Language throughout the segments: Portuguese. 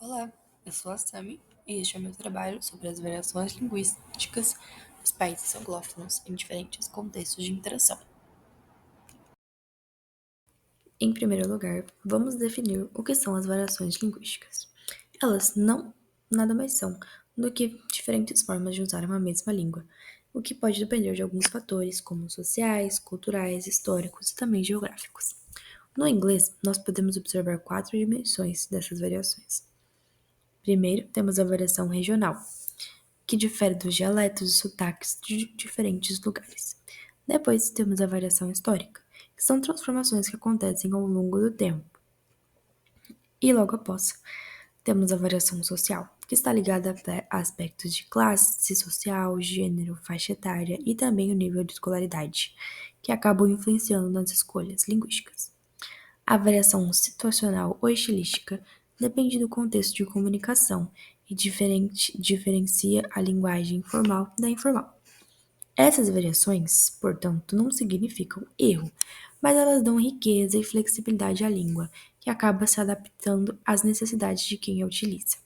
Olá, eu sou a Sami e este é o meu trabalho sobre as variações linguísticas dos países anglófonos em diferentes contextos de interação. Em primeiro lugar, vamos definir o que são as variações linguísticas. Elas não nada mais são do que diferentes formas de usar uma mesma língua, o que pode depender de alguns fatores como sociais, culturais, históricos e também geográficos. No inglês, nós podemos observar quatro dimensões dessas variações. Primeiro, temos a variação regional, que difere dos dialetos e sotaques de diferentes lugares. Depois temos a variação histórica, que são transformações que acontecem ao longo do tempo. E logo após, temos a variação social, que está ligada a aspectos de classe social, gênero, faixa etária e também o nível de escolaridade, que acabam influenciando nas escolhas linguísticas. A variação situacional ou estilística depende do contexto de comunicação e diferencia a linguagem formal da informal. Essas variações, portanto, não significam erro, mas elas dão riqueza e flexibilidade à língua, que acaba se adaptando às necessidades de quem a utiliza.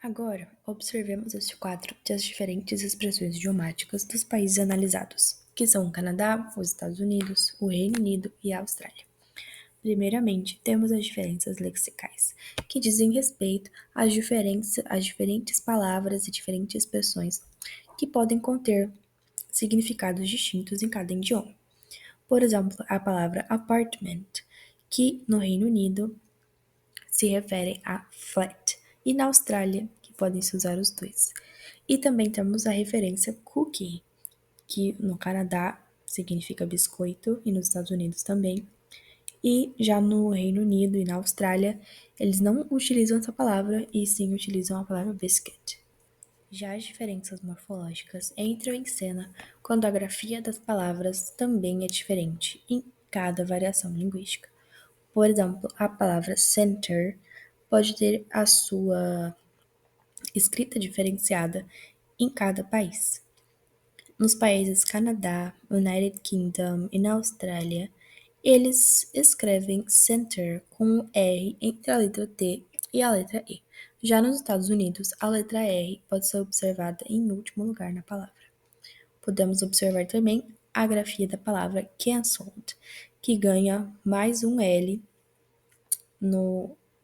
Agora, observemos este quadro das diferentes expressões idiomáticas dos países analisados, que são o Canadá, os Estados Unidos, o Reino Unido e a Austrália. Primeiramente, temos as diferenças lexicais, que dizem respeito às diferentes palavras e diferentes expressões que podem conter significados distintos em cada idioma. Por exemplo, a palavra apartment, que no Reino Unido se refere a flat, e na Austrália, que podem se usar os dois. E também temos a referência cookie, que no Canadá significa biscoito e nos Estados Unidos também. E já no Reino Unido e na Austrália, eles não utilizam essa palavra e sim utilizam a palavra biscuit. Já as diferenças morfológicas entram em cena quando a grafia das palavras também é diferente em cada variação linguística. Por exemplo, a palavra center pode ter a sua escrita diferenciada em cada país. Nos países Canadá, United Kingdom e na Austrália, eles escrevem center com um R entre a letra T e a letra E. Já nos Estados Unidos, a letra R pode ser observada em último lugar na palavra. Podemos observar também a grafia da palavra cancelled, que ganha mais um L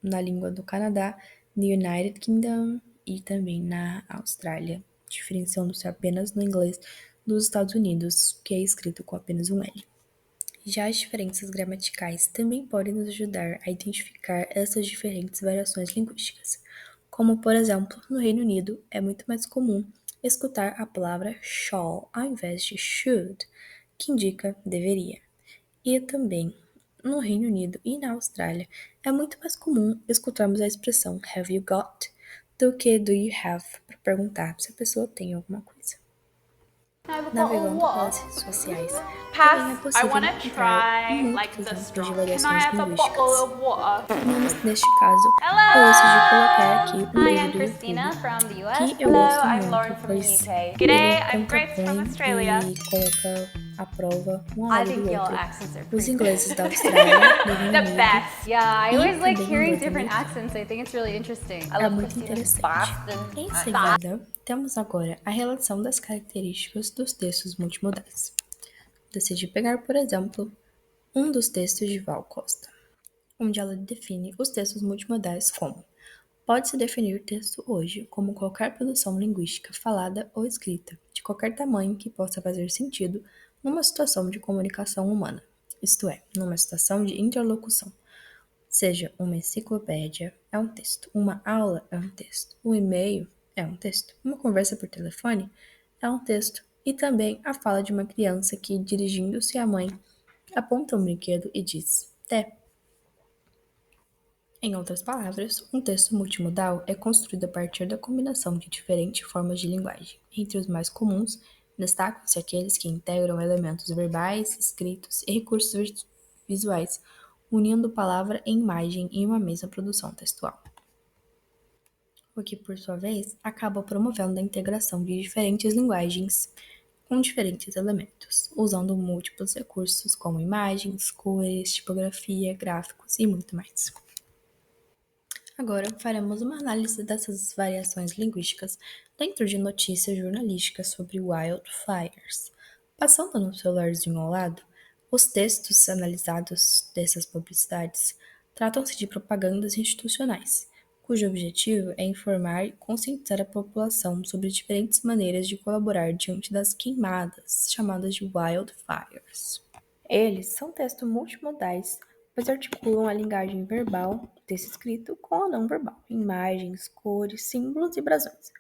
na língua do Canadá, no United Kingdom e também na Austrália, diferenciando-se apenas no inglês dos Estados Unidos, que é escrito com apenas um L. Já as diferenças gramaticais também podem nos ajudar a identificar essas diferentes variações linguísticas, como, por exemplo, no Reino Unido é muito mais comum escutar a palavra shall ao invés de should, que indica deveria. E também no Reino Unido e na Austrália é muito mais comum escutarmos a expressão have you got do que do you have para perguntar se a pessoa tem alguma coisa. Can I have a bottle of Navegando pelas water? redes sociais, também é Pass. I possível want to encontrar try muitos like the exemplos de straw. Can I variações have a bottle linguísticas. of water? Neste caso, eu decidi colocar Hello! aqui um Hi, vídeo I'm do Christina YouTube from the US. que eu Hello, gosto I'm muito, Lauren from the pois UK. ele G'day, I'm Grace from contrapõe Australia. e coloca à prova um ao I lado do think your outro accents are os pretty ingleses da good. Austrália, do Reino The Unido best. Yeah, I e always like também o hearing inglês different americano. accents. I think it's really interesting. I É love muito Christina's interessante. Boston Em accent. seguida, temos agora a relação das características dos textos multimodais. Decidi pegar, por exemplo, um dos textos de Val Costa, onde ela define os textos multimodais como: pode-se definir o texto hoje como qualquer produção linguística falada ou escrita, de qualquer tamanho que possa fazer sentido numa situação de comunicação humana, isto é, numa situação de interlocução. Seja uma enciclopédia, é um texto, uma aula é um texto, um e-mail é um texto, uma conversa por telefone é um texto, e também a fala de uma criança que, dirigindo-se à mãe, aponta um brinquedo e diz: Té. Em outras palavras, um texto multimodal é construído a partir da combinação de diferentes formas de linguagem. Entre os mais comuns, destacam-se aqueles que integram elementos verbais, escritos e recursos visuais, unindo palavra e imagem em uma mesma produção textual. O que, por sua vez, acaba promovendo a integração de diferentes linguagens com diferentes elementos, usando múltiplos recursos como imagens, cores, tipografia, gráficos e muito mais. Agora faremos uma análise dessas variações linguísticas dentro de notícias jornalísticas sobre wildfires. Passando no celularzinho ao lado, os textos analisados dessas publicidades tratam-se de propagandas institucionais, cujo objetivo é informar e conscientizar a população sobre diferentes maneiras de colaborar diante das queimadas, chamadas de wildfires. Eles são textos multimodais, pois articulam a linguagem verbal, texto escrito, com a não verbal, imagens, cores, símbolos e brasões.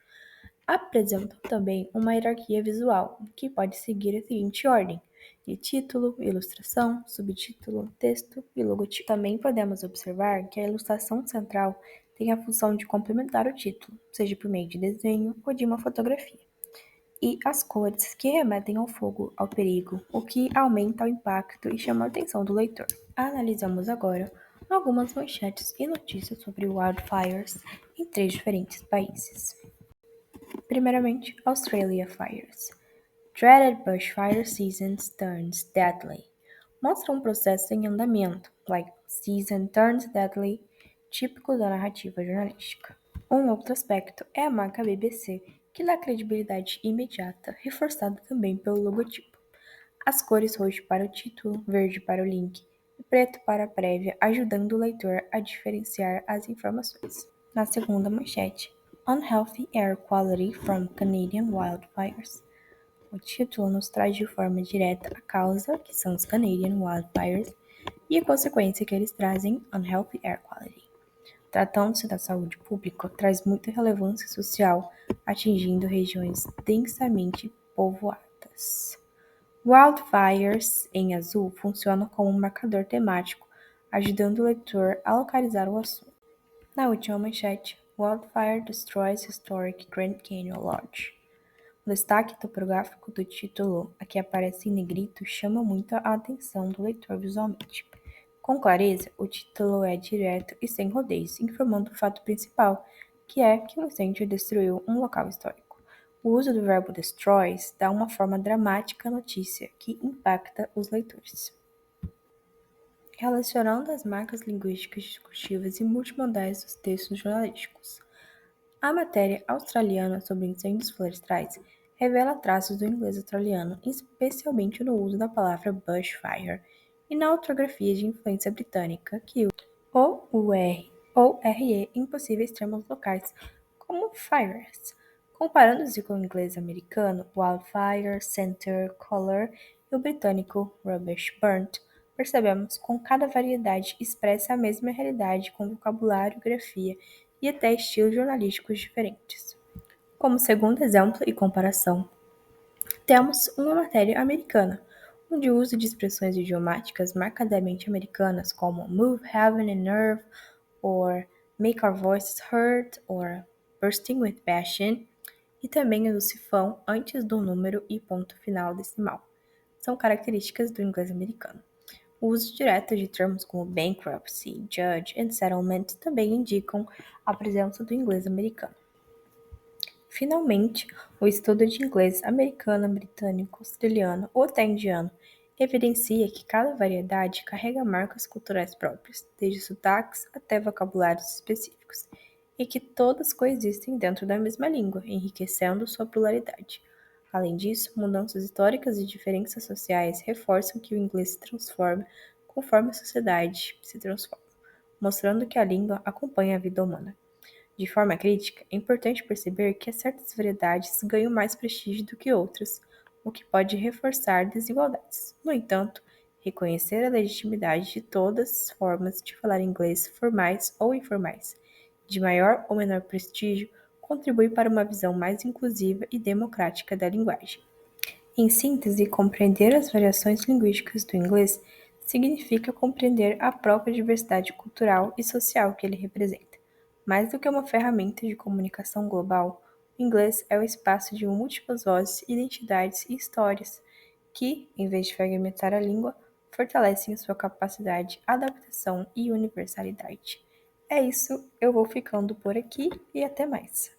Apresentam também uma hierarquia visual, que pode seguir a seguinte ordem: de título, ilustração, subtítulo, texto e logotipo. Também podemos observar que a ilustração central tem a função de complementar o título, seja por meio de desenho ou de uma fotografia, e as cores que remetem ao fogo, ao perigo, o que aumenta o impacto e chama a atenção do leitor. Analisamos agora algumas manchetes e notícias sobre wildfires em 3 diferentes países. Primeiramente, Australia Fires. Dreaded bushfire season turns deadly. Mostra um processo em andamento, like season turns deadly, típico da narrativa jornalística. Um outro aspecto é a marca BBC, que dá credibilidade imediata, reforçada também pelo logotipo. As cores roxo para o título, verde para o link e preto para a prévia, ajudando o leitor a diferenciar as informações. Na segunda manchete, Unhealthy Air Quality from Canadian Wildfires. O título nos traz de forma direta a causa, que são os Canadian Wildfires, e a consequência que eles trazem, Unhealthy Air Quality. Tratando-se da saúde pública, traz muita relevância social, atingindo regiões densamente povoadas. Wildfires, em azul, funcionam como um marcador temático, ajudando o leitor a localizar o assunto. Na última manchete, Wildfire Destroys Historic Grand Canyon Lodge. O destaque topográfico do título, aqui aparece em negrito, chama muito a atenção do leitor visualmente. Com clareza, o título é direto e sem rodeios, informando o fato principal, que é que o incêndio destruiu um local histórico. O uso do verbo destroys dá uma forma dramática à notícia, que impacta os leitores. Relacionando as marcas linguísticas discursivas e multimodais dos textos jornalísticos. A matéria australiana sobre incêndios florestais revela traços do inglês australiano, especialmente no uso da palavra bushfire e na ortografia de influência britânica, que usa o R ou RE em possíveis termos locais, como fires. Comparando-se com o inglês americano, wildfire, center, color, e o britânico rubbish burnt, percebemos que cada variedade expressa a mesma realidade com vocabulário, grafia e até estilos jornalísticos diferentes. Como segundo exemplo e comparação, temos uma matéria americana, onde o uso de expressões idiomáticas marcadamente americanas como move heaven and earth, or make our voices heard, or bursting with passion, e também o do sifão antes do número e ponto final decimal, são características do inglês americano. O uso direto de termos como bankruptcy, judge e settlement também indicam a presença do inglês americano. Finalmente, o estudo de inglês americano, britânico, australiano ou até indiano evidencia que cada variedade carrega marcas culturais próprias, desde sotaques até vocabulários específicos, e que todas coexistem dentro da mesma língua, enriquecendo sua pluralidade. Além disso, mudanças históricas e diferenças sociais reforçam que o inglês se transforma conforme a sociedade se transforma, mostrando que a língua acompanha a vida humana. De forma crítica, é importante perceber que certas variedades ganham mais prestígio do que outras, o que pode reforçar desigualdades. No entanto, reconhecer a legitimidade de todas as formas de falar inglês, formais ou informais, de maior ou menor prestígio, contribui para uma visão mais inclusiva e democrática da linguagem. Em síntese, compreender as variações linguísticas do inglês significa compreender a própria diversidade cultural e social que ele representa. Mais do que uma ferramenta de comunicação global, o inglês é o espaço de múltiplas vozes, identidades e histórias que, em vez de fragmentar a língua, fortalecem a sua capacidade, adaptação e universalidade. É isso, eu vou ficando por aqui e até mais.